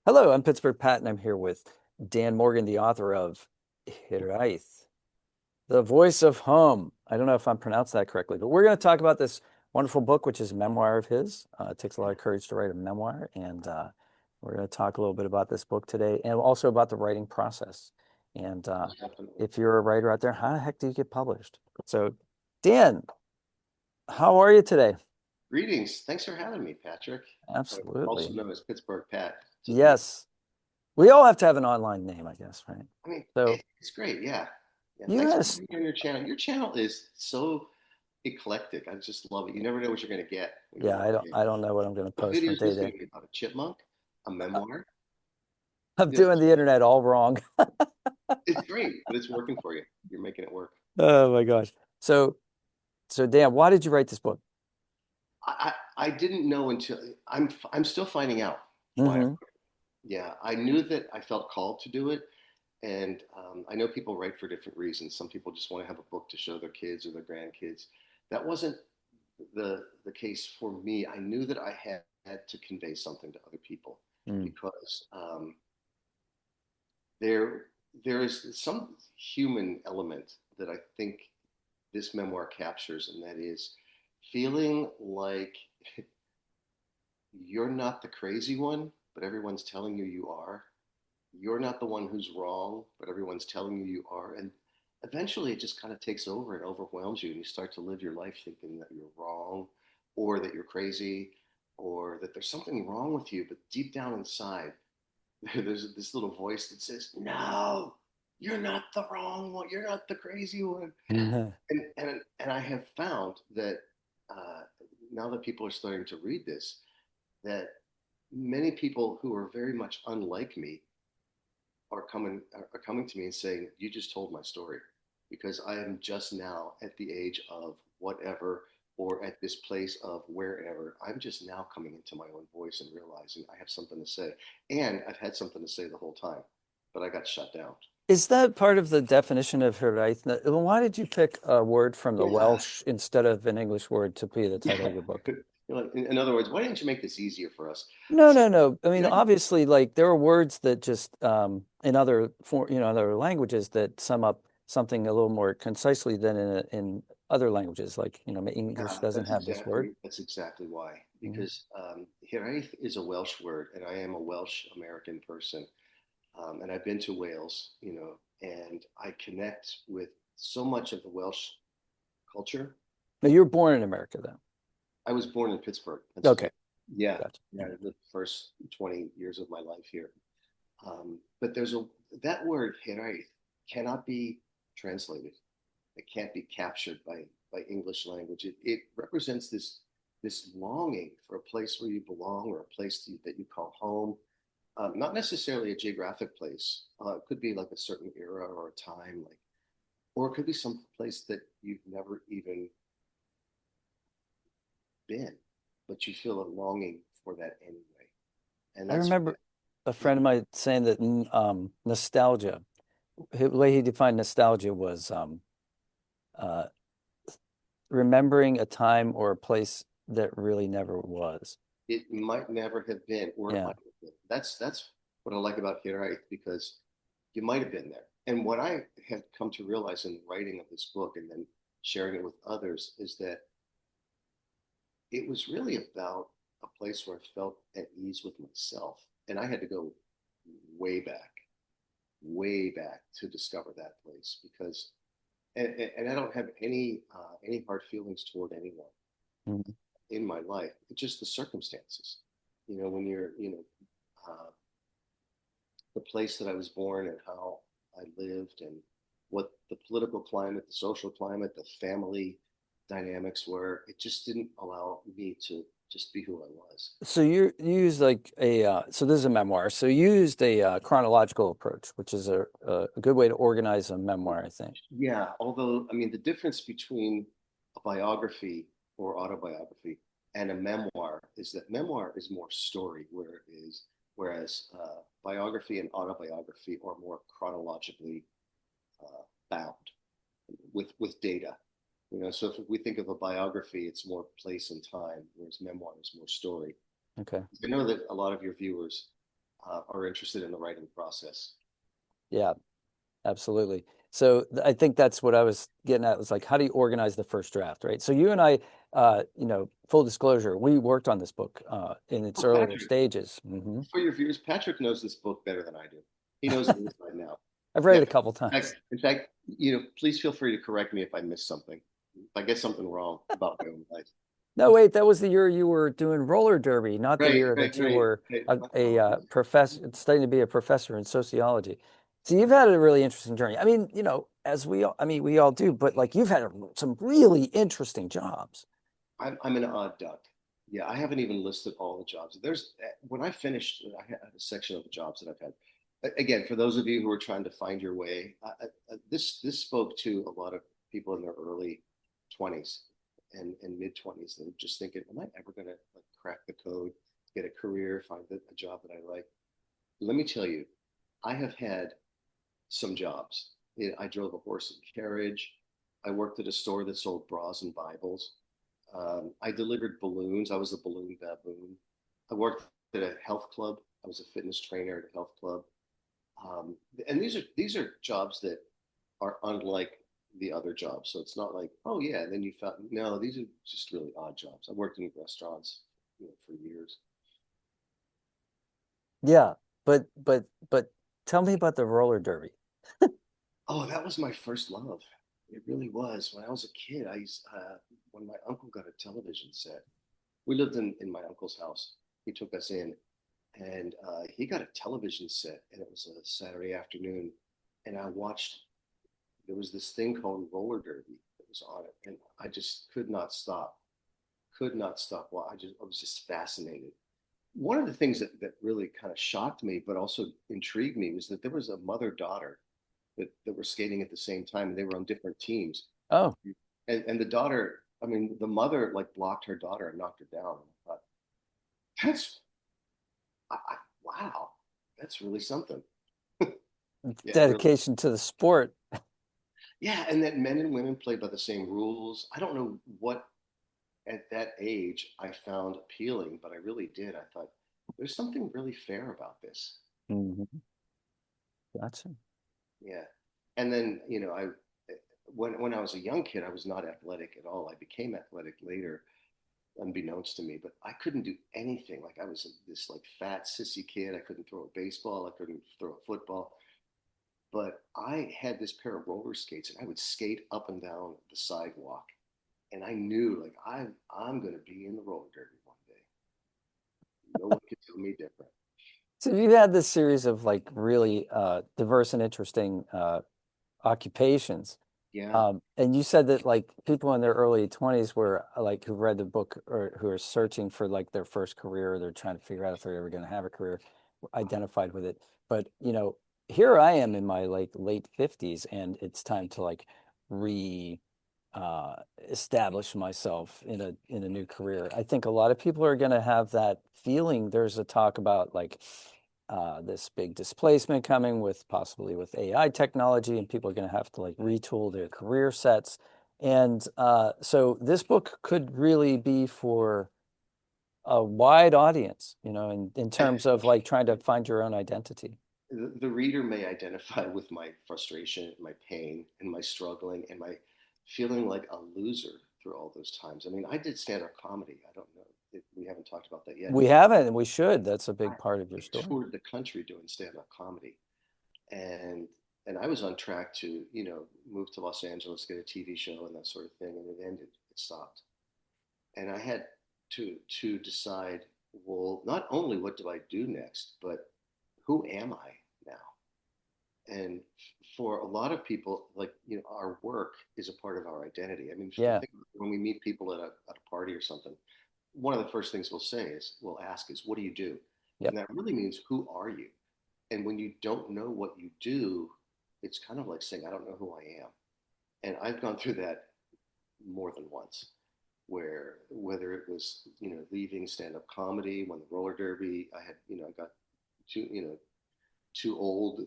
Hello, I'm Pittsburgh Pat, and I'm here with Dan Morgan, the author of Hiraeth, The Voice of Home. I don't know if I'm pronounced that correctly, but we're going to talk about this wonderful book, which is a memoir of his. It takes a lot of courage to write a memoir, and we're going to talk a little bit about this book today, and also about the writing process. And Definitely. if you're a writer out there, how the heck do you get published? So, Dan, how are you today? Greetings. Thanks for having me, Patrick. Also Absolutely. known as Pittsburgh Pat. So great. Yes. We all have to have an online name, I guess, right? I mean, So, it's great. Yeah. Yeah. Thanks for yes. being on your channel. Your channel is so eclectic. I just love it. You never know what you're going to get when you Yeah, log in. I don't know what I'm going to What post video from is day this to going day. to be about? A chipmunk? A memoir? I'm Yeah, doing the internet all wrong. it's great, but it's working for you. You're making it work. Oh my gosh. So, Dan, why did you write this book? I didn't know until I'm still finding out why. Hmm. Yeah, I knew that I felt called to do it. And I know people write for different reasons. Some people just want to have a book to show their kids or their grandkids. That wasn't the case for me. I knew that I had to convey something to other people Mm. because there there is some human element that I think this memoir captures, and that is feeling like you're not the crazy one, but everyone's telling you you are. You're not the one who's wrong, but everyone's telling you you are. And eventually it just kind of takes over and overwhelms you. And you start to live your life thinking that you're wrong or that you're crazy or that there's something wrong with you. But deep down inside, there's this little voice that says, no, you're not the wrong one. You're not the crazy one. And I have found that uh, now that people are starting to read this, that many people who are very much unlike me are coming to me and saying, "You just told my story," because I am just now at the age of whatever or at this place of wherever. I'm just now coming into my own voice and realizing I have something to say, and I've had something to say the whole time, but I got shut down. Is that part of the definition of Hiraeth? Why did you pick a word from the Yeah, Welsh instead of an English word to be the title yeah. of your book? Like, in other words, why didn't you make this easier for us? No, So, no, no. I mean, yeah, obviously, like there are words that just in other other languages that sum up something a little more concisely than in other languages. Like, English yeah, doesn't have this word. that's exactly why. Mhm. Because Hiraeth is a Welsh word, and I am a Welsh American person. And I've been to Wales, and I connect with so much of the Welsh culture. Now, you were born in America, then. I was born in Pittsburgh, Okay, Pennsylvania. Yeah, gotcha. yeah, I lived the first 20 years of my life here. But there's a that word Hiraeth cannot be translated. It can't be captured by English language. It represents this longing for a place where you belong or a place that you call home. Not necessarily a geographic place. It could be like a certain era or a time, or it could be some place that you've never even been, but you feel a longing for that anyway. And I that's remember a yeah, friend of mine saying that nostalgia, the way he defined nostalgia was uh, remembering a time or a place that really never was. it might never have been, or it Yeah. might have been. That's what I like about Hiraeth because you might have been there. And what I had come to realize in the writing of this book and then sharing it with others is that it was really about a place where I felt at ease with myself. And I had to go way back, way back to discover that place because, and I don't have any hard feelings toward anyone Mhm. in my life. It's just the circumstances. When uh, the place that I was born and how I lived and what the political climate, the social climate, the family dynamics were, it just didn't allow me to just be who I was. So you use like so this is a memoir. So you used a chronological approach, which is a good way to organize a memoir, I think. Yeah, although I mean the difference between a biography or autobiography and a memoir is that memoir is more story, whereas biography and autobiography are more chronologically bound with data. So if we think of a biography, it's more place and time, whereas memoir is more story. Okay. I know that a lot of your viewers are interested in the writing process. Yeah, absolutely. So I think that's what I was getting at was like, how do you organize the first draft, right? So you and I, full disclosure, we worked on this book in its Oh, earlier Patrick, stages. for your viewers, Patrick knows this book better than I do. He knows it inside now. I've read Yeah. it a couple times. In fact, please feel free to correct me if I miss something, if I get something wrong about my own life. No, wait, that was the year you were doing roller derby, not the Right, year right, that you right, were right. a professor, studying to be a professor in sociology. So you've had a really interesting journey. I mean, as we all, I mean, we all do, but like you've had some really interesting jobs. I'm an odd duck. Yeah, I haven't even listed all the jobs. When I finished, I had a section of the jobs that I've had. Again, for those of you who are trying to find your way, this spoke to a lot of people in their early 20s and mid 20s that were just thinking, "Am I ever going to like crack the code, get a career, find a job that I like?" Let me tell you, I have had some jobs. I drove a horse and carriage. I worked at a store that sold bras and Bibles. I delivered balloons. I was a balloon baboon. I worked at a health club. I was a fitness trainer at a health club. And these are jobs that are unlike the other jobs. So it's not like, oh yeah, and then you found no, these are just really odd jobs. I worked in restaurants, for years. Yeah, but tell me about the roller derby. Oh, that was my first love. It really was. When I was a kid, when my uncle got a television set, we lived in my uncle's house. He took us in, and he got a television set, and it was a Saturday afternoon, and I watched. There was this thing called roller derby that was on it, and I just could not stop. Could not stop. Well, I was just fascinated. One of the things that really kind of shocked me, but also intrigued me, was that there was a mother daughter that were skating at the same time, and they were on different teams. Oh, And the daughter, I mean, the mother like blocked her daughter and knocked her down. And I thought, that's wow, that's really something. Yeah, really. dedication to the sport. Yeah, and that men and women play by the same rules. I don't know what at that age I found appealing, but I really did. I thought there's something really fair about this. Mhm. Gotcha. Yeah. And then, when I was a young kid, I was not athletic at all. I became athletic later, unbeknownst to me, but I couldn't do anything. Like I was this like fat sissy kid. I couldn't throw a baseball. I couldn't throw a football. But I had this pair of roller skates, and I would skate up and down the sidewalk. And I knew like I'm going to be in the roller derby one day. No one could tell me different. So you've had this series of like really diverse and interesting occupations. Yeah. And you said that like people in their early 20s were like who read the book or who are searching for like their first career, or they're trying to figure out if they're ever going to have a career, identified with it. But here I am in my like late 50s, and it's time to like re establish myself in a new career. I think a lot of people are going to have that feeling. There's a talk about like this big displacement coming with possibly with AI technology, and people are going to have to like retool their career sets. And so this book could really be for a wide audience, in I terms of like trying to find your own identity. the reader may identify with my frustration, my pain, and my struggling, and my feeling like a loser through all those times. I mean, I did stand-up comedy. I don't know if we haven't talked about that yet. We haven't, and we should. That's a I big part of your story. toured the country doing stand-up comedy, and and I was on track to move to Los Angeles, get a TV show, and that sort of thing, and it ended. It stopped, and I had to decide. Well, not only what do I do next, but who am I now? And for a lot of people, like our work is a part of our identity. I mean, if you Yeah. think when we meet people at a party or something, one of the first things we'll ask is, "What do you do?" Yep. And that really means, "Who are you?" And when you don't know what you do, it's kind of like saying, "I don't know who I am." And I've gone through that more than once, where whether it was leaving stand-up comedy, when the roller derby, I got too too old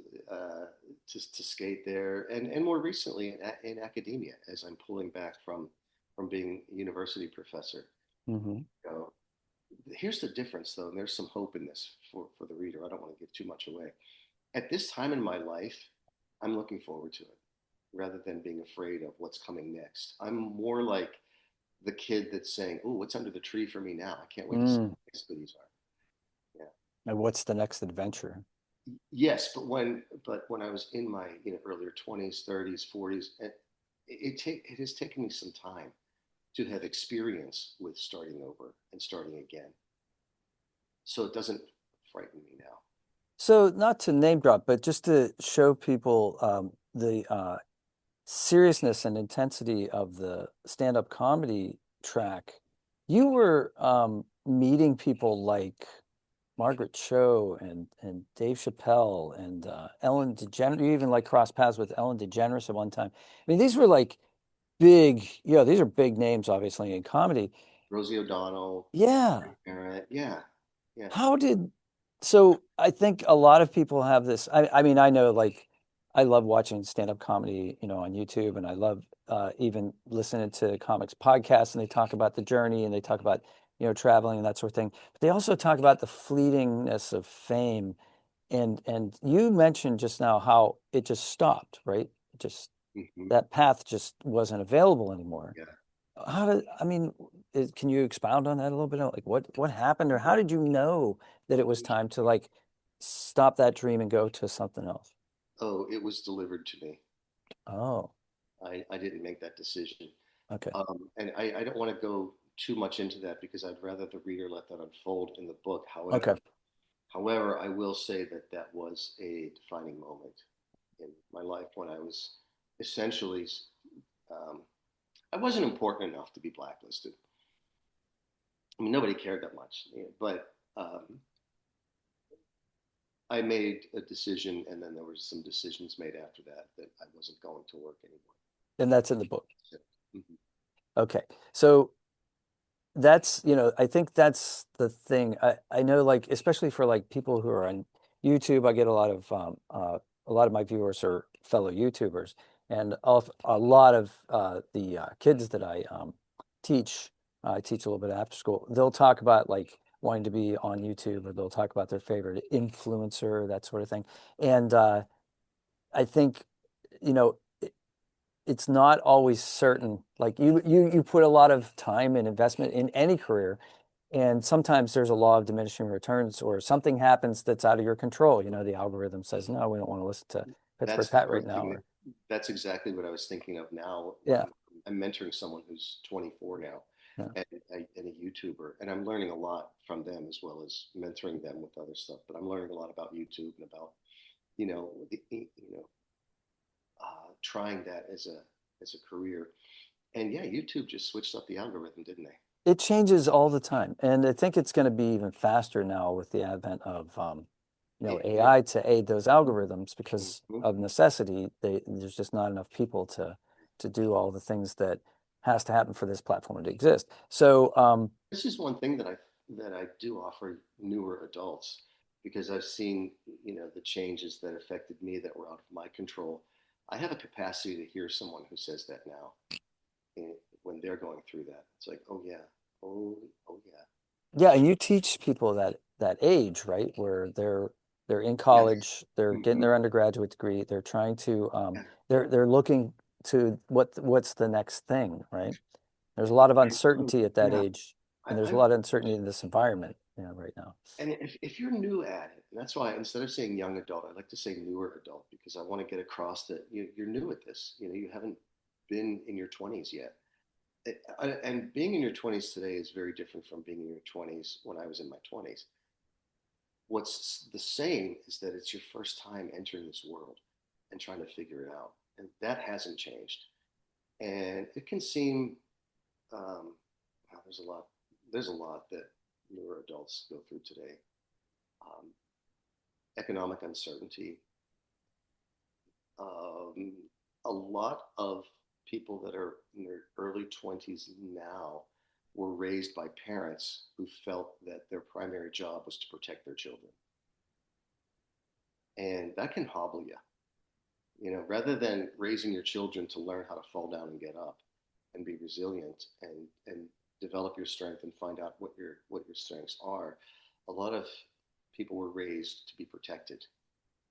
to skate there, and more recently in academia, as I'm pulling back from being a university professor. Hmm. You know, Here's the difference, though, and there's some hope in this for the reader. I don't want to give too much away. At this time in my life, I'm looking forward to it rather than being afraid of what's coming next. I'm more like the kid that's saying, "Oh, what's under the tree for me now? I can't wait to see Mm. what the next goodies are." Yeah. And what's the next adventure? Yes, but when I was in my earlier 20s, 30s, 40s, it has taken me some time to have experience with starting over and starting again. So it doesn't frighten me now. So not to name drop, but just to show people the seriousness and intensity of the stand-up comedy track, you were meeting people like Margaret Cho and Dave Chappelle and Ellen DeGeneres. You even like cross paths with Ellen DeGeneres at one time. I mean, these were like big, these are big names, obviously, in comedy. Rosie O'Donnell, Yeah. Hiraeth, yeah, yeah. How did, so I think a lot of people have this. I mean, I know like I love watching stand-up comedy, on YouTube, and I love even listening to comics podcasts, and they talk about the journey and they talk about, traveling and that sort of thing. But they also talk about the fleetingness of fame. And you mentioned just now how it just stopped, right? Just Hmm. that path just wasn't available anymore. Yeah. How did, I mean, can you expound on that a little bit? Like what happened, or how did you know that it was time to like stop that dream and go to something else? Oh, it was delivered to me. Oh, I didn't make that decision. okay. And I don't want to go too much into that because I'd rather the reader let that unfold in the book. Okay. However, I will say that that was a defining moment in my life when I was essentially, um, I wasn't important enough to be blacklisted. I mean, nobody cared that much, but I made a decision, and then there were some decisions made after that that I wasn't going to work anymore. And that's in the book. So, mhm. Okay. So that's, I think that's the thing. I know like especially for like people who are on YouTube, I get a lot of my viewers are fellow YouTubers, and a lot of the kids that teach, I teach a little bit after school. They'll talk about like wanting to be on YouTube, or they'll talk about their favorite influencer, that sort of thing. And I think, you know, it's not always certain. Like you put a lot of time and investment in any career, and sometimes there's a law of diminishing returns, or something happens that's out of your control. The algorithm says, no, we don't want to listen to Pittsburgh That's the Pat right first now. thing. Or That's exactly what I was thinking of now yeah, when I'm mentoring someone who's 24 now yeah. and a YouTuber, and I'm learning a lot from them as well as mentoring them with other stuff. But I'm learning a lot about YouTube and about trying that as a career. And yeah, YouTube just switched up the algorithm, didn't they? It changes all the time, and I think it's going to be even faster now with the advent of Yeah. AI to aid those algorithms, because Mhm. of necessity. There's just not enough people to do all the things that has to happen for this platform to exist. So This is one thing that I do offer newer adults because I've seen the changes that affected me that were out of my control. I have a capacity to hear someone who says that now when they're going through that. It's like, oh yeah, oh yeah, yeah, and you teach people that age, right, where they're in yes, college, they're getting hmm, their undergraduate degree, they're trying to yeah. they're looking to what's the next thing, right? There's a lot of I do. uncertainty at that Yeah, age, and there's a I lot of uncertainty in this environment, right now. and if you're new at it, and that's why instead of saying young adult, I like to say newer adult because I want to get across that you're new at this. You haven't been in your 20s yet. And being in your 20s today is very different from being in your 20s when I was in my 20s. What's the same is that it's your first time entering this world and trying to figure it out. And that hasn't changed. And it can seem, wow, there's a lot that newer adults go through today. Um, Economic uncertainty, um, a lot of people that are in their early 20s now were raised by parents who felt that their primary job was to protect their children. And that can hobble you, rather than raising your children to learn how to fall down and get up and be resilient and develop your strength and find out what your strengths are. A lot of people were raised to be protected,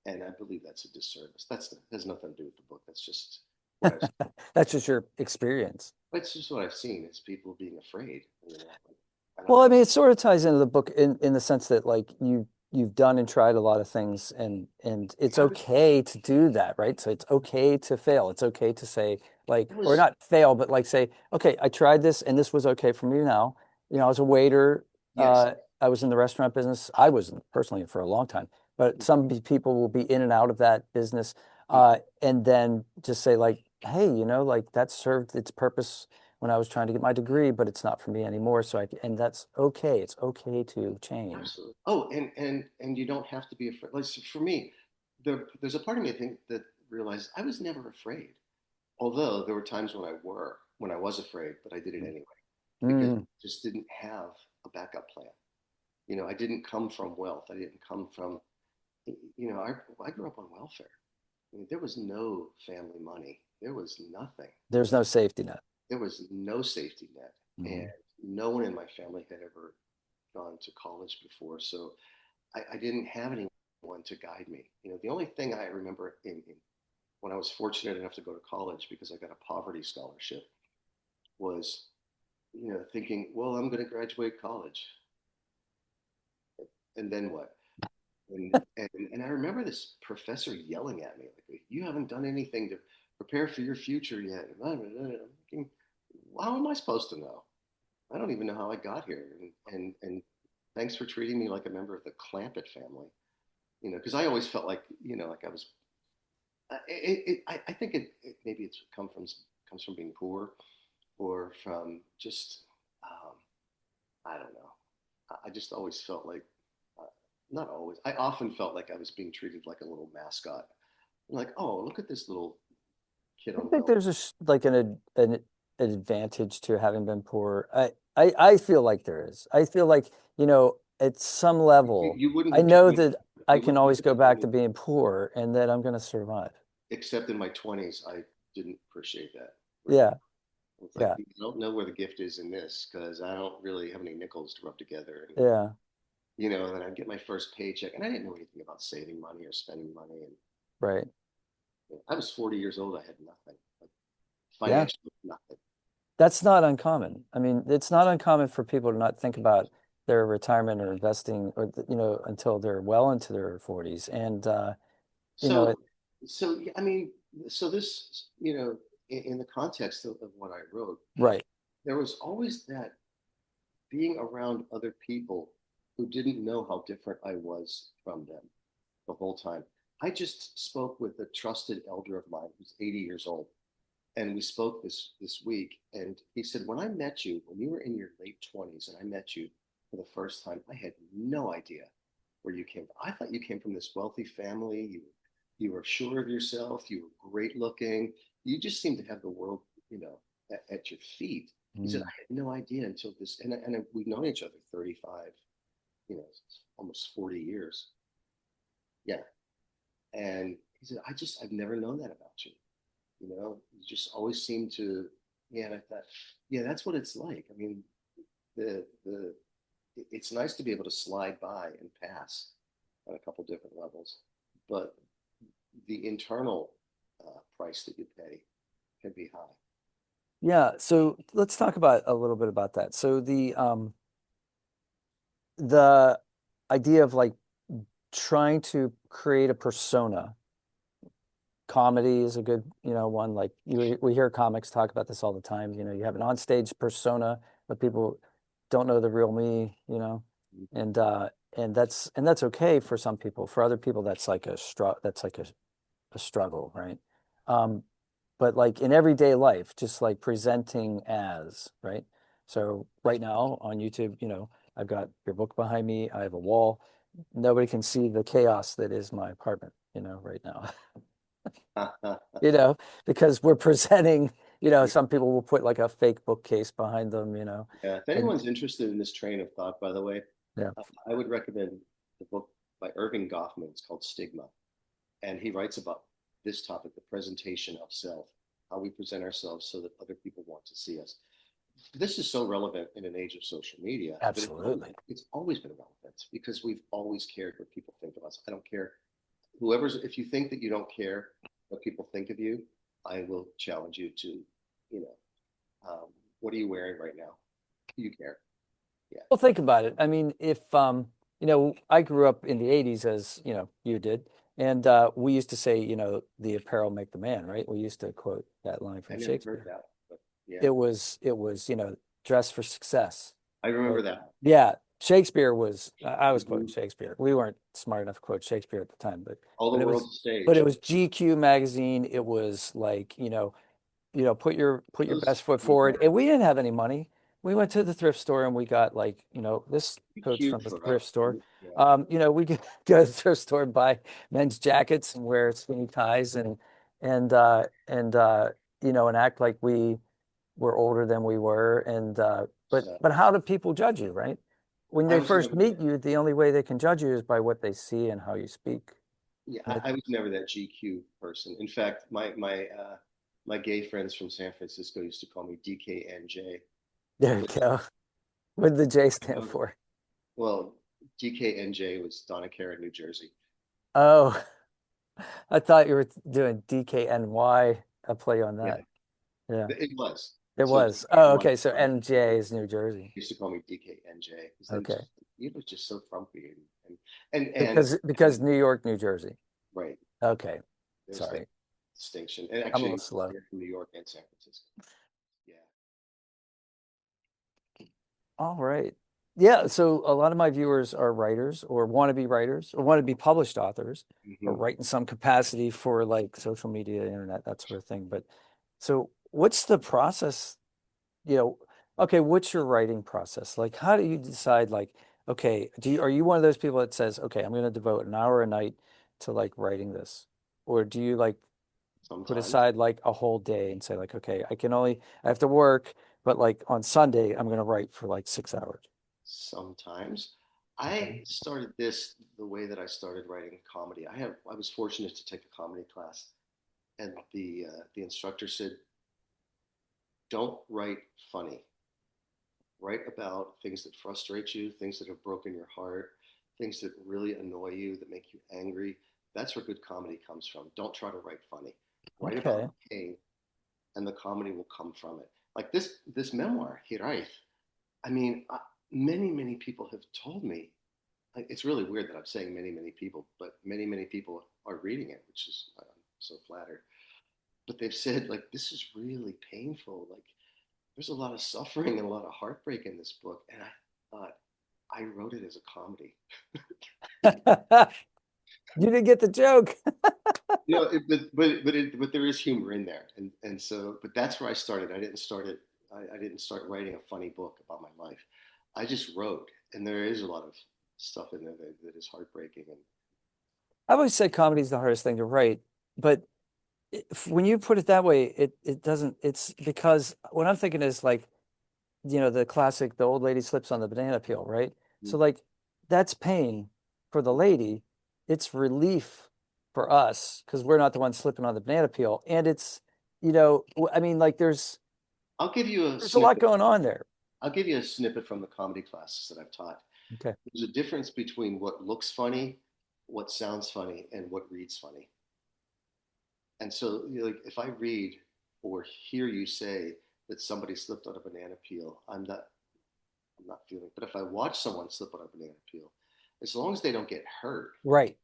and I believe that's a disservice. That has nothing to do with the book. That's just what I've. That's just your experience. That's just what I've seen. Is people being afraid. I don't. Well, I mean, it sort of ties into the book in the sense that like you've done and tried a lot of things and it's I was. okay to do that, right? So it's okay to fail. It's okay to say like I or was. not fail, but like say, okay, I tried this and this was okay for me now. You know, I was a waiter, Yes. I was in the restaurant business. I wasn't personally for a long time, but people will be in and out of that business and then just say like, hey, you know, like that served its purpose when I was trying to get my degree, but it's not for me anymore. And that's okay. It's okay to change. Absolutely. Oh, and you don't have to be afraid. Like so for me, there's a part of me I think that realized I was never afraid. Although there were times when I was afraid, but I did it anyway because Mm, I just didn't have a backup plan. I didn't come from wealth. I didn't come from, I grew up on welfare. I mean, there was no family money. There was nothing. there's no safety net. There was no safety net, and Mhm. no one in my family had ever gone to college before. So I didn't have anyone to guide me. The only thing I remember when I was fortunate enough to go to college because I got a poverty scholarship was, thinking, well, I'm going to graduate college, and then what? And I remember this professor yelling at me like, "You haven't done anything to prepare for your future yet." And I'm thinking, how am I supposed to know? I don't even know how I got here. And thanks for treating me like a member of the Clampett family. Because I always felt like, like I was. I think maybe it's comes from being poor, or from just um, I don't know. I just always felt like, uh, not always. I often felt like I was being treated like a little mascot. Like, oh, look at this little kid I on think wheels. there's like an advantage to having been poor. I feel like there is. I feel like, you know, at some level, You wouldn't I have kept know me. that I You can wouldn't have always go kept back me. to being poor and that I'm going to survive. Except in my 20s, I didn't appreciate that very much. Yeah. It's like Yeah. I don't know where the gift is in this because I don't really have any nickels to rub together. And Yeah. then I'd get my first paycheck, and I didn't know anything about saving money or spending money. And Right. I was 40 years old. I had nothing, like Yeah. financially nothing. That's not uncommon. I mean, it's not uncommon for people to not think about their retirement or investing or, you know, until they're well into their 40s. And, you know, So, so yeah, I mean, so this, in the context of what I wrote, right. there was always that being around other people who didn't know how different I was from them the whole time. I just spoke with a trusted elder of mine who's 80 years old, and we spoke this week. And he said, when I met you, when you were in your late 20s, and I met you for the first time, I had no idea where you came from. I thought you came from this wealthy family. You were sure of yourself. You were great looking. You just seemed to have the world, at your feet. He said, Mm. I had no idea until this, and we've known each other 35, almost 40 years. Yeah. And he said, I've never known that about you. You just always seem to, yeah. And I thought, yeah, that's what it's like. I mean, the it's nice to be able to slide by and pass on a couple different levels, but the internal price that you pay can be high. Yeah. So let's talk about a little bit about that. So the idea of like trying to create a persona. Comedy is a good, you know, one. Like we hear comics talk about this all the time. You know, you have an onstage persona, but people don't know the real me, you know, and that's okay for some people. For other people, that's like a struggle, right? Um, but like in everyday life, just like presenting as, right? So right now on YouTube, you know, I've got your book behind me. I have a wall. Nobody can see the chaos that is my apartment, you know, right now. You know, because we're presenting, you know, Yeah. some people will put like a fake bookcase behind them, you know, If and anyone's interested in this train of thought, by the way, yeah, I would recommend the book by Irving Goffman. It's called Stigma, and he writes about this topic, the presentation of self, how we present ourselves so that other people want to see us. this is so relevant in an age of social media, but Absolutely. it's always been relevant because we've always cared what people think of us. I don't care whoever's, if you think that you don't care what people think of you, I will challenge you to, you know, what are you wearing right now? You care. Yeah. Well, think about it. I mean, if I grew up in the 80s as, you did, and we used to say, the apparel make the man, right? We used to quote that line I from never heard Shakespeare. that, but yeah, It was, dress for success. I remember Right? that. Yeah, Shakespeare was I was quoting Mhm. Shakespeare. We weren't smart enough to quote Shakespeare at the time, but All the but it world's was a but it stage. was GQ magazine. It was like, put your Those best foot forward. memoirs And we didn't have any money. We went to the thrift store and we got like, this be coat's cute from the for thrift us. store. Yeah. We could go to the thrift store and buy men's jackets and wear skinny ties and act like we were older than we were. And but So but how do people judge you, right? When I they was first never meet you, the only way they can judge you is by what they see and how you speak. Yeah, And I was never that GQ person. In fact, my gay friends from San Francisco used to call me DKNJ. there you Which, go. What did the J you stand know, for? well, DKNJ was Donna Cara, New Jersey. Oh, I thought you were doing DKNY, a play on Yeah, that. Yeah, it was. it So was. Oh, DKNY, okay. So NJ is New Jersey. used to call me DKNJ because they Okay. just it was just so frumpy and Because New York, New Jersey. right. Okay. There's that Sorry. distinction. And I'm a little actually, slow. you're from New York and San Francisco. Yeah. All right. Yeah, so a lot of my viewers are writers or want to be writers or want to be published authors or Hmm. write in some capacity for like social media, internet, that sort of thing. But so what's the process? you know, okay, what's your writing process? Like, how do you decide, like, okay, are you one of those people that says, okay, I'm going to devote an hour a night to like writing this? Or do you like put Sometimes. aside like a whole day and say like, okay, I have to work, but like on Sunday, I'm going to write for like 6 hours. Sometimes. Okay. I started this the way that I started writing comedy. I was fortunate to take a comedy class, and the instructor said, "Don't write funny. Write about things that frustrate you, things that have broken your heart, things that really annoy you, that make you angry. That's where good comedy comes from. Don't try to write funny. Write about Okay. the pain, and the comedy will come from it. Like this memoir, Hiraeth. I mean, many people have told me it's really weird that I'm saying many people, but many people are reading it, which is I'm so flattered. But they've said like this is really painful. Like there's a lot of suffering and a lot of heartbreak in this book, and I thought I wrote it as a comedy. You didn't get the joke. But there is humor in there, and so but that's where I started. I didn't start writing a funny book about my life. I just wrote, and there is a lot of stuff in there that is heartbreaking and I always said comedy is the hardest thing to write, but when you put it that way, it doesn't. It's because what I'm thinking is like, the classic, the old lady slips on the banana peel, right? So like that's pain for the lady. It's relief for us because we're not the ones slipping on the banana peel. And I mean, like I'll give you a there's a lot snippet. going on there. I'll give you a snippet from the comedy classes that I've taught. Okay. There's a difference between what looks funny, what sounds funny, and what reads funny. And so, like, if I read or hear you say that somebody slipped on a banana peel, I'm not feeling. But if I watch someone slip on a banana peel, as long as they don't get hurt, Right.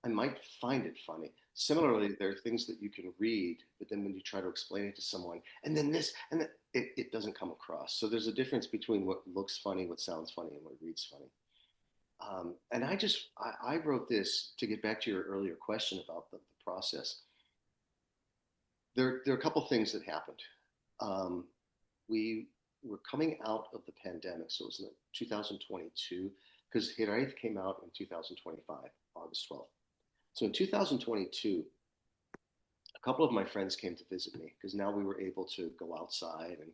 I might find it funny. Similarly, there are things that you can read, but then when you try to explain it to someone, and then this, and then it doesn't come across. So there's a difference between what looks funny, what sounds funny, and what reads funny. And I wrote this to get back to your earlier question about the process. There are a couple things that happened. Um, we were coming out of the pandemic, so it was in 2022, because Hiraeth came out in 2025, August 12th. So in 2022, a couple of my friends came to visit me because now we were able to go outside and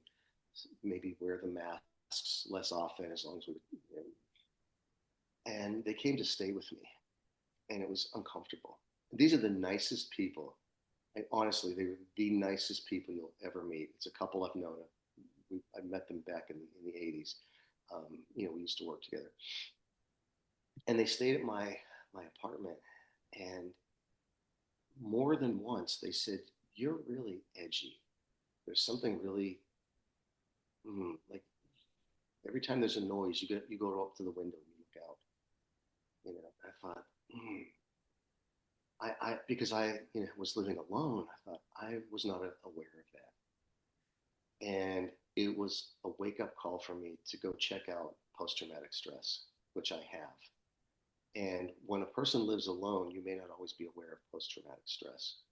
maybe wear the masks less often as long as we, you know, and they came to stay with me, and it was uncomfortable. These are the nicest people. And honestly, they were the nicest people you'll ever meet. It's a couple I've known I met them back in the 80s. We used to work together, and they stayed at my apartment. And more than once, they said, "You're really edgy. There's something really like every time there's a noise, you go up to the window and you look out." I thought, because I was living alone, I thought I was not aware of that, and it was a wake up call for me to go check out post traumatic stress, which I have. And when a person lives alone, you may not always be aware of post traumatic stress,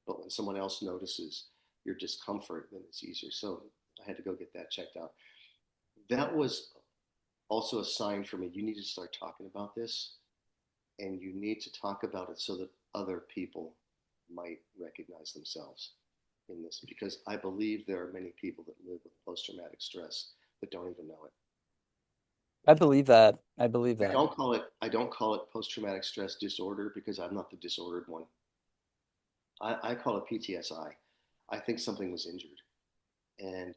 but when someone else notices your discomfort, then it's easier. So I had to go get that checked out. That was also a sign for me. You need to start talking about this, and you need to talk about it so that other people might recognize themselves in this, because I believe there are many people that live with post-traumatic stress that don't even know it. I believe that. I believe that. I don't call it post-traumatic stress disorder because I'm not the disordered one. I call it PTSI. I think something was injured, and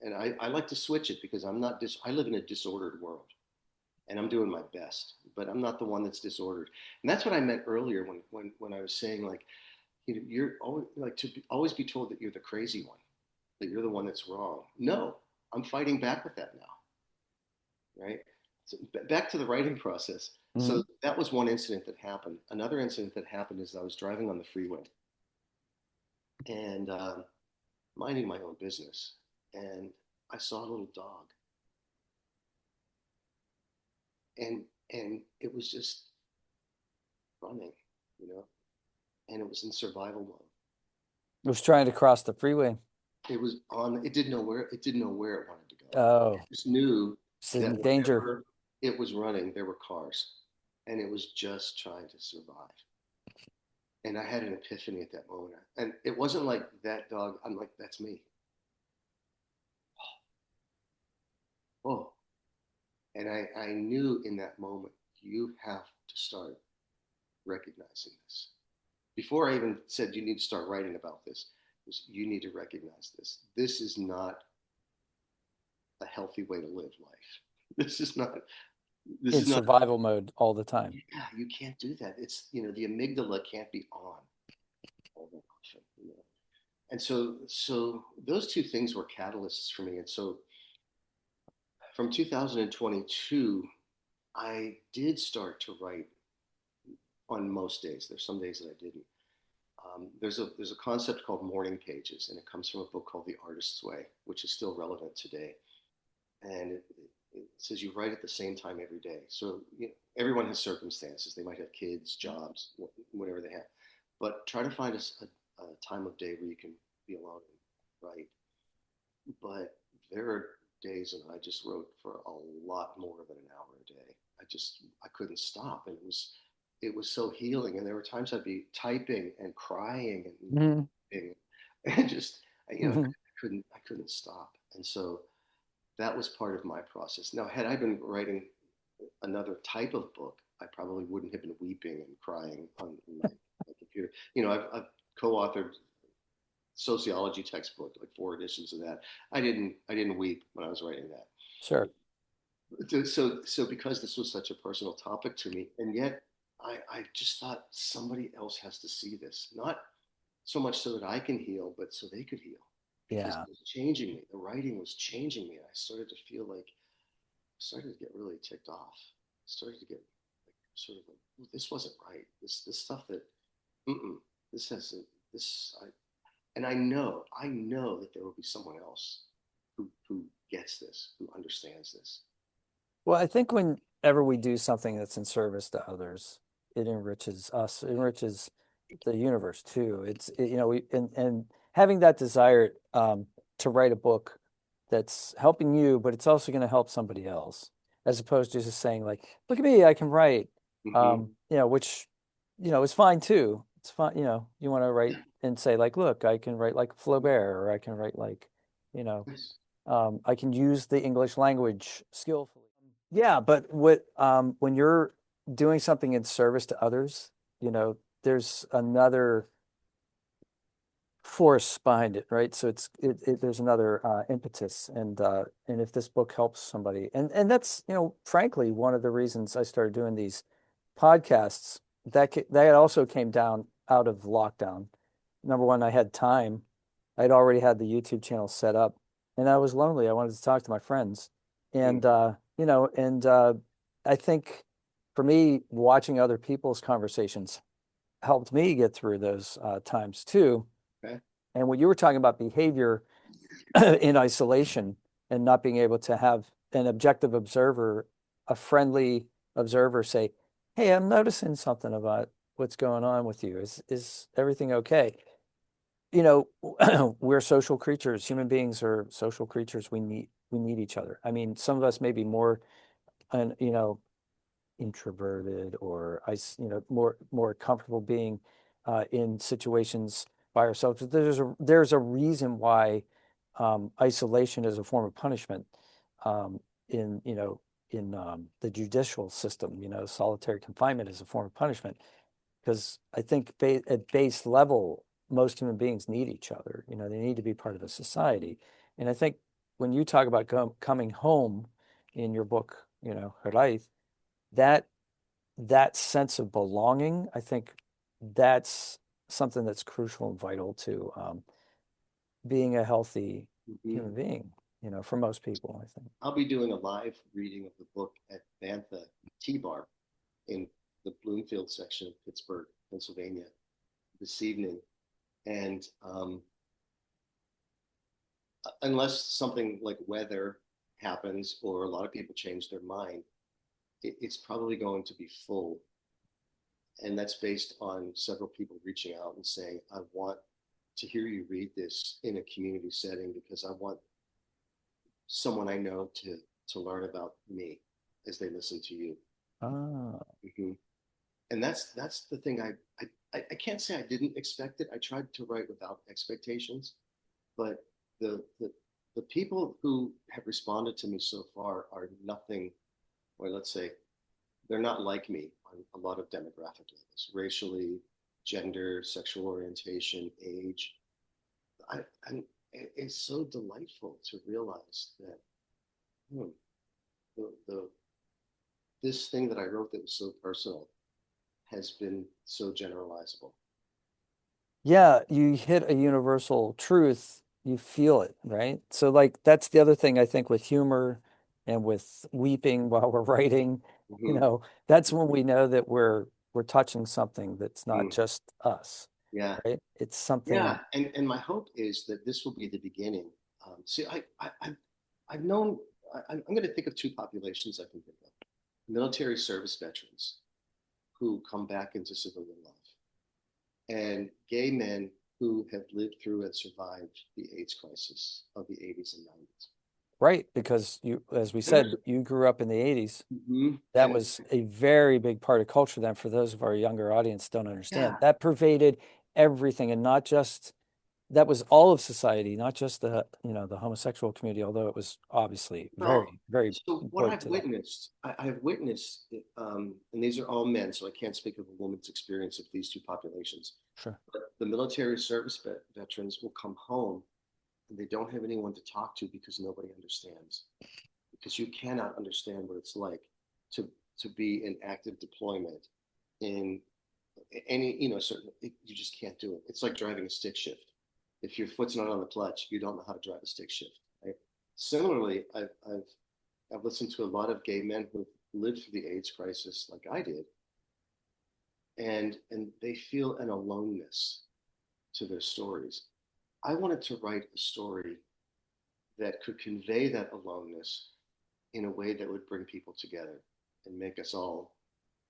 I like to switch it because I live in a disordered world, and I'm doing my best, but I'm not the one that's disordered. And that's what I meant earlier when I was saying, like, you're always like always be told that you're the crazy one, that you're the one that's wrong. No, I'm fighting back with that now, right? So back to the writing process. Mhm. So that was one incident that happened. Another incident that happened is I was driving on the freeway and minding my own business, and I saw a little dog, and it was just running, you know, and it was in survival mode. I was trying to cross the freeway. It was on. It didn't know where it wanted to go. It Oh, just knew it's that in danger. wherever it was running, there were cars, and it was just trying to survive. And I had an epiphany at that moment. And it wasn't like that dog. I'm like, that's me. Oh, and I knew in that moment, you have to start recognizing this. Before I even said you need to start writing about this, was you need to recognize this. This is not a healthy way to live life. This is not. This In is not. survival mode all the time. Yeah, you can't do that. It's the amygdala can't be on all that often. And so those two things were catalysts for me. And so from 2022, I did start to write on most days. There's some days that I didn't. There's a concept called morning pages, and it comes from a book called The Artist's Way, which is still relevant today. And it says you write at the same time every day. So everyone has circumstances. They might have kids, jobs, whatever they have. But try to find a time of day where you can be alone and write. But there are days when I just wrote for a lot more than an hour a day. I couldn't stop, and it was so healing. And there were times I'd be typing and crying Mhm. and just Mhm. I couldn't stop. And so that was part of my process. Now, had I been writing another type of book, I probably wouldn't have been weeping and crying on my computer. I've co-authored sociology textbook, like 4 editions of that. I didn't weep when I was writing that. Sure. So because this was such a personal topic to me, and yet I just thought somebody else has to see this, not so much so that I can heal, but so they could heal, because Yeah. it was changing me. The writing was changing me, and I started to feel like I started to get really ticked off. I started to get like sort of like, this wasn't right. This stuff that this hasn't this I and I know that there will be someone else who gets this, who understands this. Well, I think whenever we do something that's in service to others, it enriches us, it enriches the universe too. We and having that desire to write a book that's helping you, but it's also going to help somebody else, as opposed to just saying like, "Look at me, I can write," Mm-hmm. which is fine too. It's fine, you want to write and say like, "Look, I can write like Flaubert, or I can write like, you know, Yes. I can use the English language skillfully." Yeah, but when you're doing something in service to others, there's another force behind it, right? So there's another impetus, and if this book helps somebody, and that's frankly one of the reasons I started doing these podcasts. That also came down out of lockdown. Number one, I had time. I'd already had the YouTube channel set up, and I was lonely. I wanted to talk to my friends, Mm, and I think for me, watching other people's conversations helped me get through those times too. okay. And when you were talking about behavior in isolation and not being able to have an objective observer, a friendly observer say, "Hey, I'm noticing something about what's going on with you. Is everything okay?" You know, we're social creatures. Human beings are social creatures. We need each other. I mean, some of us may be more, and introverted or more comfortable being in situations by ourselves. But there's a reason why isolation is a form of punishment in the judicial system. Solitary confinement is a form of punishment because I think at base level, most human beings need each other. They need to be part of a society. And I think when you talk about coming home in your book, Hiraeth, that that sense of belonging, I think that's something that's crucial and vital to being a healthy Mhm. human being, for most people, I think. I'll be doing a live reading of the book at Bantha Tea Bar in the Bloomfield section of Pittsburgh, Pennsylvania, this evening. And unless something like weather happens or a lot of people change their mind, it's probably going to be full. And that's based on several people reaching out and saying, I want to hear you read this in a community setting because I want someone I know to learn about me as they listen to you. Ah, Mm-hmm. And that's the thing I can't say I didn't expect it. I tried to write without expectations, but the the the people who have responded to me so far are nothing, or let's say they're not like me on a lot of demographic levels, racially, gender, sexual orientation, age. I it's so delightful to realize that hmm, the this thing that I wrote that was so personal has been so generalizable. yeah, you hit a universal truth, you feel it, right? So, like, that's the other thing I think with humor and with weeping while we're writing, you Mm-hmm. know, that's when we know that we're touching something that's not Mm. just us, Yeah, right? It's something. yeah, and my hope is that this will be the beginning. See, I've known I'm going to think of two populations I can think of: military service veterans who come back into civilian life, and gay men who have lived through and survived the AIDS crisis of the 80s and 90s. Right, because as we And there's said, you grew up in the 80s. mhm, That and was a very big part of culture then. For those of our younger audience don't understand, yeah, that pervaded everything, and not just that was all of society, not just the homosexual community, although it was obviously well, very, very so what important I've to them. witnessed, I've witnessed, and these are all men, so I can't speak of a woman's experience of these two populations. Sure. But the military service veterans will come home and they don't have anyone to talk to because nobody understands. Because you cannot understand what it's like to to be in active deployment in any certain. You just can't do it. It's like driving a stick shift. If your foot's not on the clutch, you don't know how to drive a stick shift. Right? Similarly, I've listened to a lot of gay men who lived through the AIDS crisis like I did, and they feel an aloneness to their stories. I wanted to write a story that could convey that aloneness in a way that would bring people together and make us all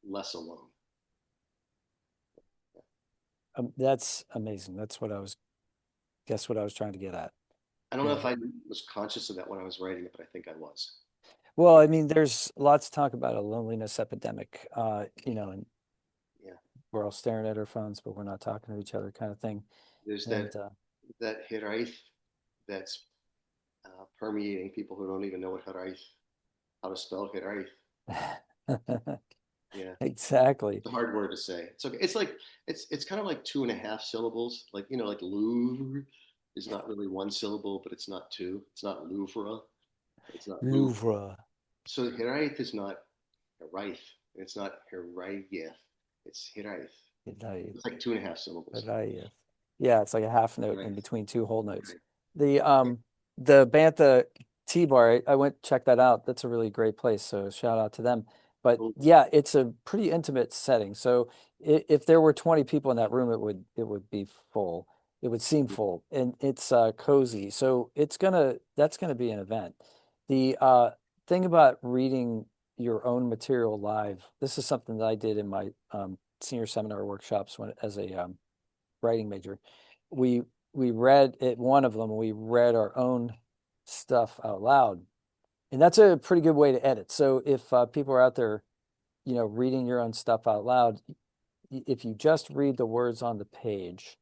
less alone. That's amazing. Guess what I was trying to get at. I don't You know if know, I was conscious of that when I was writing it, but I think I was. well, I mean, there's lots to talk about a loneliness epidemic, and Yeah. we're all staring at our phones, but we're not talking to each other, kind of thing. There's And that Hiraeth that's permeating people who don't even know what Hiraeth, how to spell Hiraeth. Yeah, Exactly. it's a hard word to say. It's okay. It's kind of like 2.5 syllables. Like like Louvre is not really one syllable, but it's not two. It's not Louvre. It's not Louvre. Louvre. So Hiraeth is not Hiraeth. It's not Hiraeth. It's Hiraeth. Hiraeth. It's like 2.5 syllables. Hiraeth. Yeah, it's like a half note in Hiraeth. between two whole notes. Hiraeth. The Bantha Tea Bar, I went to check that out. That's a really great place. So shout out to them. But Oh, yeah, it's a pretty intimate setting. So if there were 20 people in that room, it would be full. It would seem full, and it's cozy. So that's gonna be an event. The thing about reading your own material live, this is something that I did in my senior seminar workshops when as a writing major. We we read at one of them, we read our own stuff out loud. And that's a pretty good way to edit. So if people are out there, reading your own stuff out loud, if you just read the words on the page,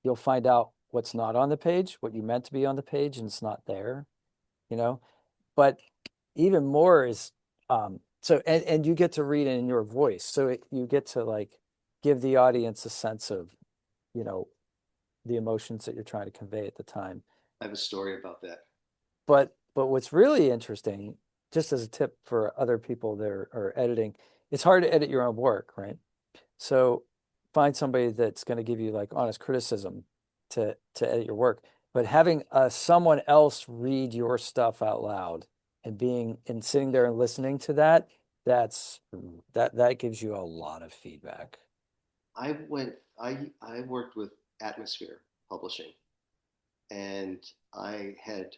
you'll find out what's not on the page, what you meant to be on the page, and it's not there, you know. But even more is so and you get to read it in your voice. So you get to like give the audience a sense of, you know, the emotions that you're trying to convey at the time. I have a story about that. But what's really interesting, just as a tip for other people that are editing, it's hard to edit your own work, right? So find somebody that's going to give you like honest criticism to edit your work. But having someone else read your stuff out loud and being and sitting there and listening to that, that gives you a lot of feedback. I worked with Atmosphere Publishing, and I had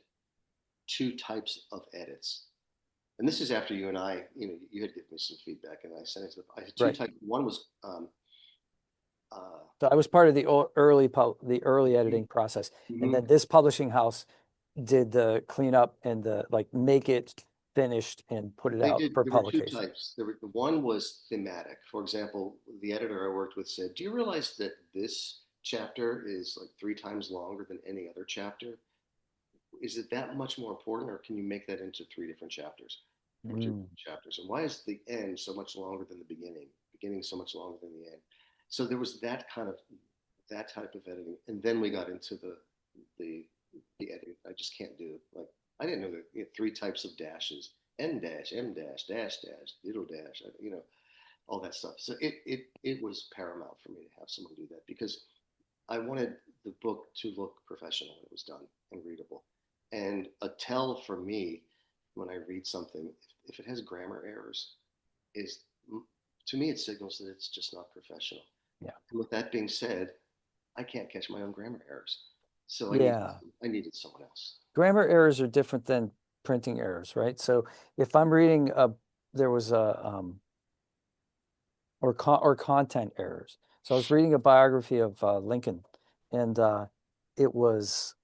two types of edits. And this is after you and I, you had given me some feedback, and I sent it to. I had two Right. types. One was uh, So I was part of the early editing process, and mhm. then this publishing house did the cleanup and the like make it finished and put it They out did. for There were two publication. types. One was thematic. For example, the editor I worked with said, "Do you realize that this chapter is like 3 times longer than any other chapter? Is it that much more important, or can you make that into 3 different chapters or two Mm. different chapters? And why is the end so much longer than the beginning? Beginning so much longer than the end?" So there was that type of editing, and then we got into the the editing. I just can't do like I didn't know that 3 types of dashes: N dash, M dash, dash dash, diddle dash. All that stuff. So it was paramount for me to have someone do that because I wanted the book to look professional when it was done and readable. And a tell for me when I read something, if it has grammar errors, is to me it signals that it's just not professional. Yeah. And with that being said, I can't catch my own grammar errors, so Yeah. I needed someone else. Grammar errors are different than printing errors, right? So if I'm reading there was a or content errors. So I was reading a biography of Lincoln, and it was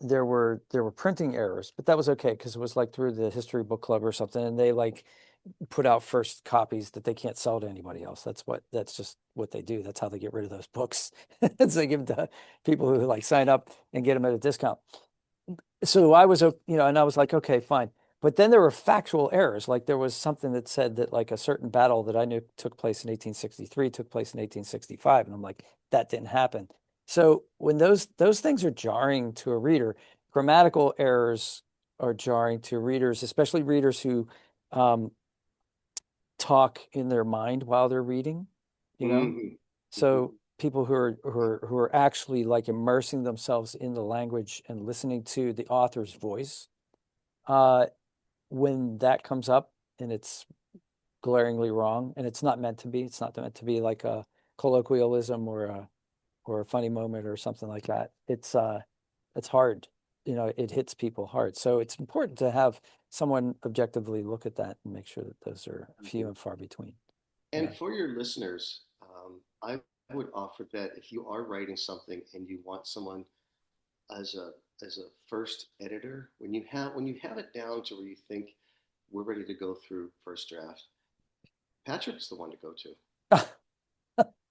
there were printing errors, but that was okay because it was like through the history book club or something, and they like put out first copies that they can't sell to anybody else. That's just what they do. That's how they get rid of those books. So they give them to people who like sign up and get them at a discount. So I was, and I was like, okay, fine. But then there were factual errors. Like there was something that said that like a certain battle that I knew took place in 1863 took place in 1865. And I'm like, that didn't happen. So when those things are jarring to a reader, grammatical errors are jarring to readers, especially readers who um, talk in their mind while they're reading, you know? Mm-hmm. Mm-hmm. So people who are actually like immersing themselves in the language and listening to the author's voice, uh, when that comes up and it's glaringly wrong, and it's not meant to be like a colloquialism or a funny moment or something like that. It's hard. It hits people hard. So it's important to have someone objectively look at that and make sure that those are few Mm-hmm. and far between. Yeah. And for your listeners, I would offer that if you are writing something and you want someone as a first editor, when you have it down to where you think we're ready to go through first draft, Patrick is the one to go to.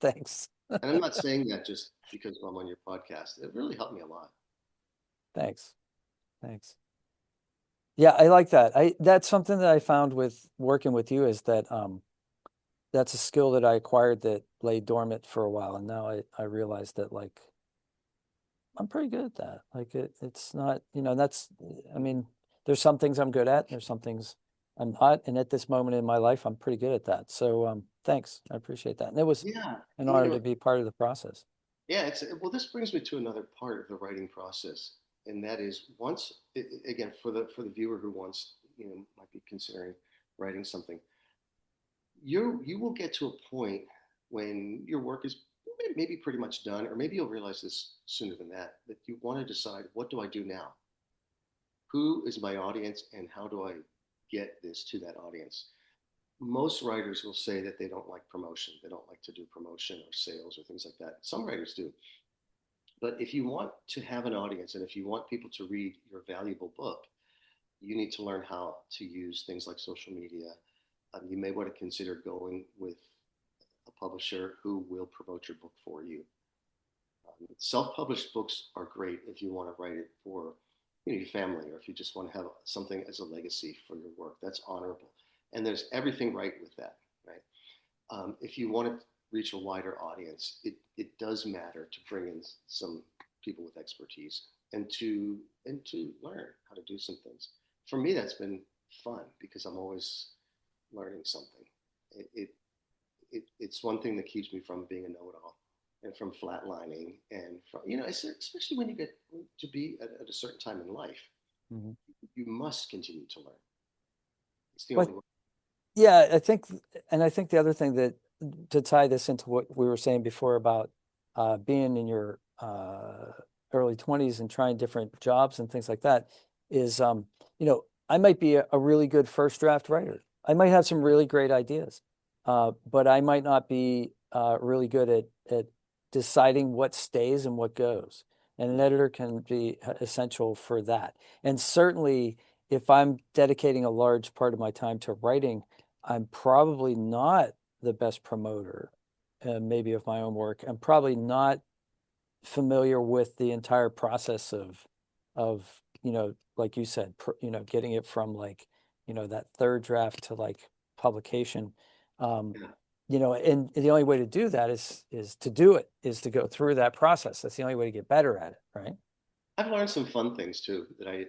Thanks. And I'm not saying that just because I'm on your podcast. It really helped me a lot. Thanks. Thanks. Yeah, I like that. That's something that I found with working with you is that that's a skill that I acquired that lay dormant for a while. And now I realize that like I'm pretty good at that. Like it's not, that's, I mean, there's some things I'm good at, there's some things I'm not. And at this moment in my life, I'm pretty good at that. So thanks. I appreciate that. And it was Yeah, an honor to be part of the process. yeah. It's well. This brings me to another part of the writing process, and that is once again for the viewer who wants might be considering writing something. You will get to a point when your work is maybe pretty much done, or maybe you'll realize this sooner than that. That you want to decide, what do I do now? Who is my audience, and how do I get this to that audience? Most writers will say that they don't like promotion. They don't like to do promotion or sales or things like that. Some writers do. But if you want to have an audience and if you want people to read your valuable book, you need to learn how to use things like social media. You may want to consider going with a publisher who will promote your book for you. Self-published books are great if you want to write it for your family, or if you just want to have something as a legacy for your work. That's honorable, and there's everything right with that. Right? If you want to reach a wider audience, it does matter to bring in some people with expertise and to learn how to do some things. For me, that's been fun because I'm always learning something. It, it's one thing that keeps me from being a know-it-all and from flatlining and from especially when you get to be at a certain time in life, Mhm. you must continue to learn. It's the But only way. yeah, I think the other thing that to tie this into what we were saying before about being in your early 20s and trying different jobs and things like that is, I might be a really good first draft writer. I might have some really great ideas, but I might not be really good at deciding what stays and what goes. And an editor can be essential for that. And certainly, if I'm dedicating a large part of my time to writing, I'm probably not the best promoter, maybe of my own work. I'm probably not familiar with the entire process of like you said, getting it from like that third draft to like publication. Um, Yeah. and the only way to do that is to do it, is to go through that process. That's the only way to get better at it, right? I've learned some fun things too that I,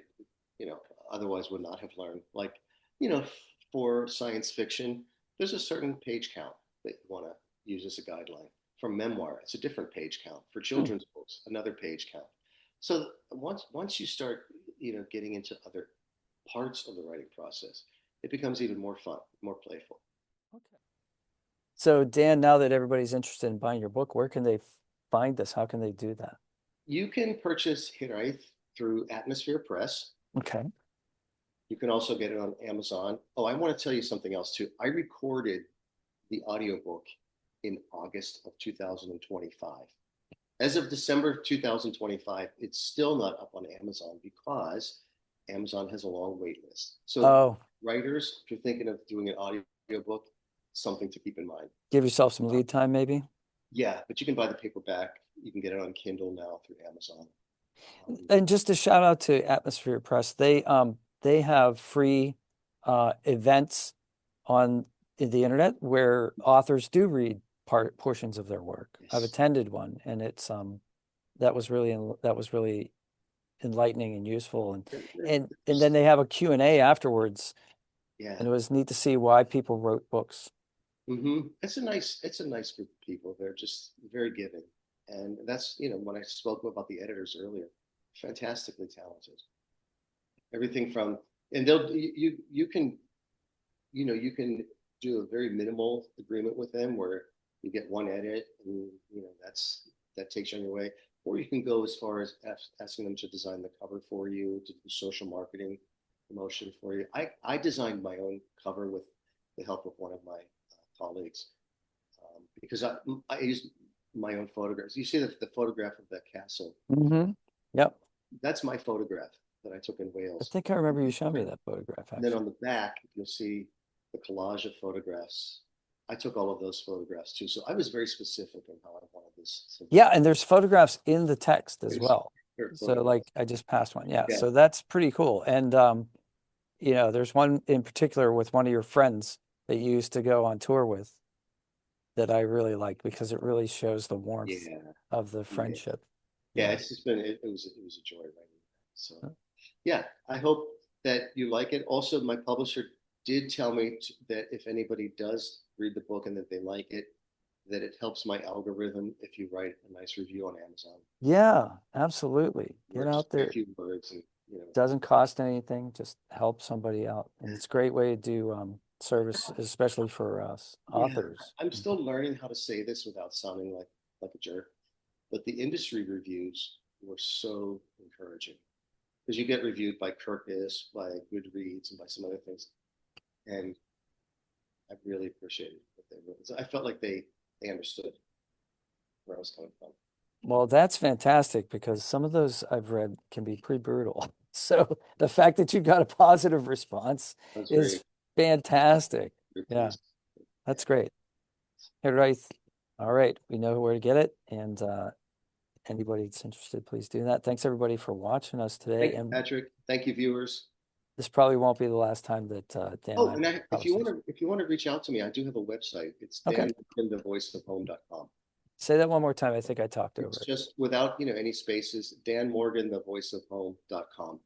you know, otherwise would not have learned. Like, you know, for science fiction, there's a certain page count that you want to use as a guideline. For memoir, it's a different page count. For Hmm. children's books, another page count. So once you start, getting into other parts of the writing process, it becomes even more fun, more playful. Okay. So Dan, now that everybody's interested in buying your book, where can they find this? How can they do that? You can purchase Hiraeth through Atmosphere Press. Okay. You can also get it on Amazon. Oh, I want to tell you something else too. I recorded the audiobook in August of 2025. As of December 2025, it's still not up on Amazon because Amazon has a long wait list. So, Oh, writers, if you're thinking of doing an audiobook, something to keep in mind. give yourself some Uh, lead time, maybe. yeah, but you can buy the paperback. You can get it on Kindle now through Amazon. And just a shout out to Atmosphere Press. They have free events on the internet where authors do read portions of their work. I've Yes. attended one, and it's that was really enlightening and useful. And then they have a Q&A afterwards, Yeah. and it was neat to see why people wrote books. It's a nice group of people. They're just very giving, and that's when I spoke about the editors earlier, fantastically talented. Everything from and they'll you can you can do a very minimal agreement with them where you get one edit and that takes you on your way, or you can go as far as asking them to design the cover for you, to do social marketing promotion for you. I designed my own cover with the help of one of my colleagues because I used my own photographs. You see the photograph of that castle. Hmm. Yep. That's my photograph that I took in I Wales. think I remember you showing me that photograph, And then actually. on the back, you'll see the collage of photographs. I took all of those photographs too. So I was very specific in how I wanted this to Yeah, and there's photographs in the text as there's well. So photographs. like I just passed one. Yeah, Yeah. so that's pretty cool. And there's one in particular with one of your friends that you used to go on tour with that I really like because it really shows the warmth Yeah, of the yeah, friendship. yeah. Yeah. It's just been it was a joy writing that. So yeah, I hope that you like it. Also, my publisher did tell me that if anybody does read the book and that they like it, that it helps my algorithm if you write a nice review on Amazon. Yeah, absolutely. Get Or just out say a there. few words and Doesn't cost anything, just help somebody out. And it's a great way to do service, especially for us yeah. authors. I'm still learning how to say this without sounding like a jerk, but the industry reviews were so encouraging because you get reviewed by Kirkus, by Goodreads, and by some other things, and I really appreciated what they wrote. So I felt like they understood where I was coming from. Well, that's fantastic because some of those I've read can be pretty brutal. So the fact that you got a positive response I was is fantastic. very Yeah, pleased. Yeah. that's great. Hey, right. All right. We know where to get it. And anybody that's interested, please do that. Thanks everybody for watching us today. Thank you, And Patrick. Thank you, viewers. this probably won't be the last time that Dan and Oh, I and publish. if you want to reach out to me, I do have a website. It's Okay. danmorganthevoiceofhome.com. Say that one more time. I think I talked over It's it. just without any spaces. danmorganthevoiceofhome.com.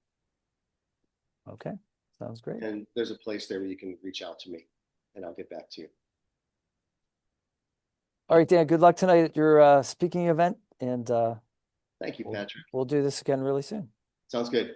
Okay. Sounds great. And there's a place there where you can reach out to me, and I'll get back to you. All right, Dan, good luck tonight at your speaking event. And Thank you, we'll, Patrick. we'll do this again really soon. Sounds good.